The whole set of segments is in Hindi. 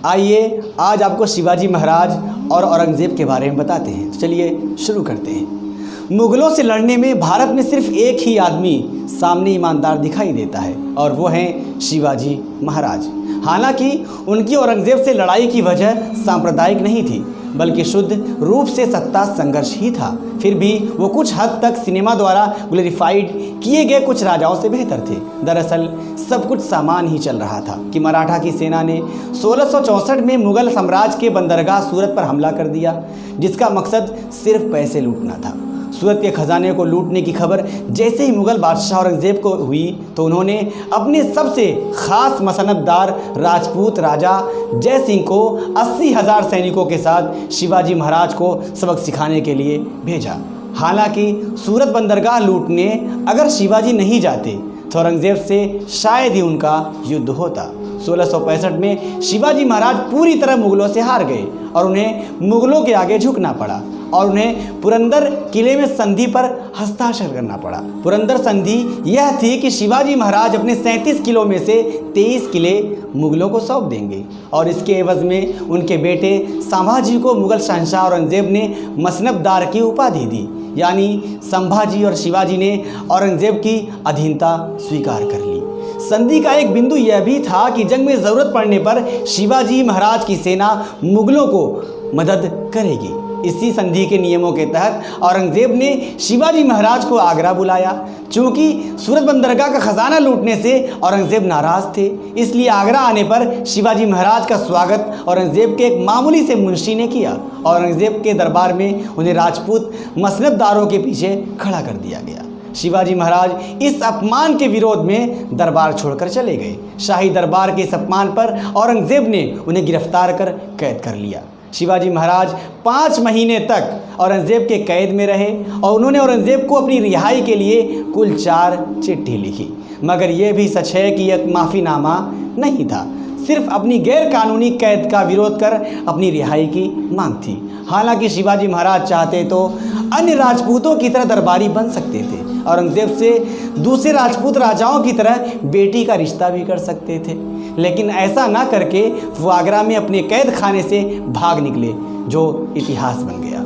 आइए आज आपको शिवाजी महाराज और औरंगज़ेब के बारे में बताते हैं। तो चलिए शुरू करते हैं। मुग़लों से लड़ने में भारत में सिर्फ एक ही आदमी सामने ईमानदार दिखाई देता है और वो हैं शिवाजी महाराज। हालांकि उनकी औरंगज़ेब से लड़ाई की वजह सांप्रदायिक नहीं थी, बल्कि शुद्ध रूप से सत्ता संघर्ष ही था। फिर भी वो कुछ हद तक सिनेमा द्वारा ग्लोरीफाइड किए गए कुछ राजाओं से बेहतर थे। दरअसल सब कुछ सामान ही चल रहा था कि मराठा की सेना ने 1664 में मुग़ल साम्राज्य के बंदरगाह सूरत पर हमला कर दिया, जिसका मकसद सिर्फ पैसे लूटना था। सूरत के खजाने को लूटने की खबर जैसे ही मुग़ल बादशाह औरंगज़ेब को हुई तो उन्होंने अपने सबसे ख़ास मसनददार राजपूत राजा जय सिंह को 80,000 सैनिकों के साथ शिवाजी महाराज को सबक सिखाने के लिए भेजा। हालांकि सूरत बंदरगाह लूटने अगर शिवाजी नहीं जाते तो औरंगज़ेब से शायद ही उनका युद्ध होता। 1665 में शिवाजी महाराज पूरी तरह मुग़लों से हार गए और उन्हें मुग़लों के आगे झुकना पड़ा और उन्हें पुरंदर किले में संधि पर हस्ताक्षर करना पड़ा। पुरंदर संधि यह थी कि शिवाजी महाराज अपने 37 किलों में से 23 किले मुग़लों को सौंप देंगे और इसके एवज़ में उनके बेटे संभाजी को मुग़ल शहंशाह औरंगज़ेब ने मसनबदार की उपाधि दी। यानी संभाजी और शिवाजी ने औरंगज़ेब की अधीनता स्वीकार कर ली। संधि का एक बिंदु यह भी था कि जंग में ज़रूरत पड़ने पर शिवाजी महाराज की सेना मुग़लों को मदद करेगी। इसी संधि के नियमों के तहत औरंगज़ेब ने शिवाजी महाराज को आगरा बुलाया। चूँकि सूरत बंदरगाह का खजाना लूटने से औरंगज़ेब नाराज़ थे, इसलिए आगरा आने पर शिवाजी महाराज का स्वागत औरंगज़ेब के एक मामूली से मुंशी ने किया। औरंगज़ेब के दरबार में उन्हें राजपूत मसनददारों के पीछे खड़ा कर दिया गया। शिवाजी महाराज इस अपमान के विरोध में दरबार छोड़कर चले गए। शाही दरबार के इस अपमान पर औरंगज़ेब ने उन्हें गिरफ्तार कर कैद कर लिया। शिवाजी महाराज 5 महीने तक औरंगज़ेब के कैद में रहे और उन्होंने औरंगज़ेब को अपनी रिहाई के लिए कुल 4 चिट्ठी लिखी। मगर यह भी सच है कि यह माफ़ीनामा नहीं था, सिर्फ अपनी गैर कानूनी कैद का विरोध कर अपनी रिहाई की मांग थी। हालांकि शिवाजी महाराज चाहते तो अन्य राजपूतों की तरह दरबारी बन सकते थे, औरंगज़ेब से दूसरे राजपूत राजाओं की तरह बेटी का रिश्ता भी कर सकते थे, लेकिन ऐसा ना करके वो आगरा में अपने कैद खाने से भाग निकले, जो इतिहास बन गया।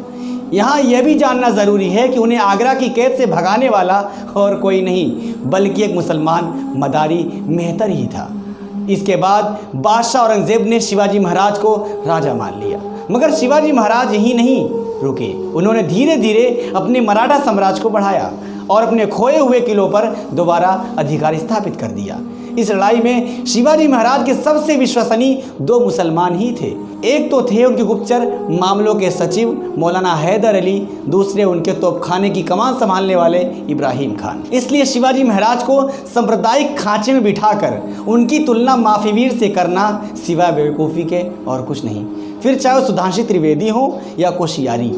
यहाँ यह भी जानना ज़रूरी है कि उन्हें आगरा की कैद से भगाने वाला और कोई नहीं बल्कि एक मुसलमान मदारी मेहतर ही था। इसके बाद बादशाह औरंगज़ेब ने शिवाजी महाराज को राजा मान लिया। मगर शिवाजी महाराज यहीं नहीं रुके, उन्होंने धीरे धीरे अपने मराठा साम्राज्य को बढ़ाया और अपने खोए हुए किलों पर दोबारा अधिकार स्थापित कर दिया। इस लड़ाई में शिवाजी महाराज के सबसे विश्वसनीय 2 मुसलमान ही थे। एक तो थे उनके गुप्तचर मामलों के सचिव मौलाना हैदर अली, दूसरे उनके तोपखाने की कमान संभालने वाले इब्राहिम खान। इसलिए शिवाजी महाराज को सांप्रदायिक खांचे में बिठाकर उनकी तुलना माफीवीर से करना सिवाय बेवकूफ़ी के और कुछ नहीं, फिर चाहे वो सुधांशु त्रिवेदी हो या कोशियारी।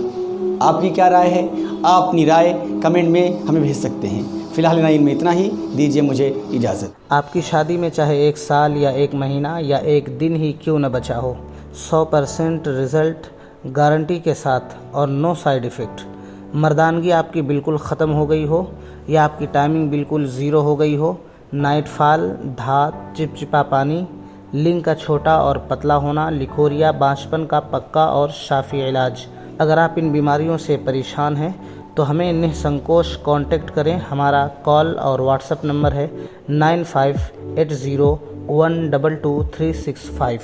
आपकी क्या राय है? आप अपनी राय कमेंट में हमें भेज सकते हैं। फिलहाल इनमें इतना ही, दीजिए मुझे इजाज़त। आपकी शादी में चाहे 1 साल या 1 महीना या 1 दिन ही क्यों न बचा हो, 100% रिज़ल्ट गारंटी के साथ और नो साइड इफ़ेक्ट। मर्दानगी आपकी बिल्कुल ख़त्म हो गई हो या आपकी टाइमिंग बिल्कुल ज़ीरो हो गई हो, नाइटफॉल, धात, चिपचिपा पानी, लिंग का छोटा और पतला होना, लिखोरिया, बांझपन का पक्का और शाफी इलाज। अगर आप इन बीमारियों से परेशान हैं तो हमें निसंकोच कांटेक्ट करें। हमारा कॉल और व्हाट्सएप नंबर है 9580122365।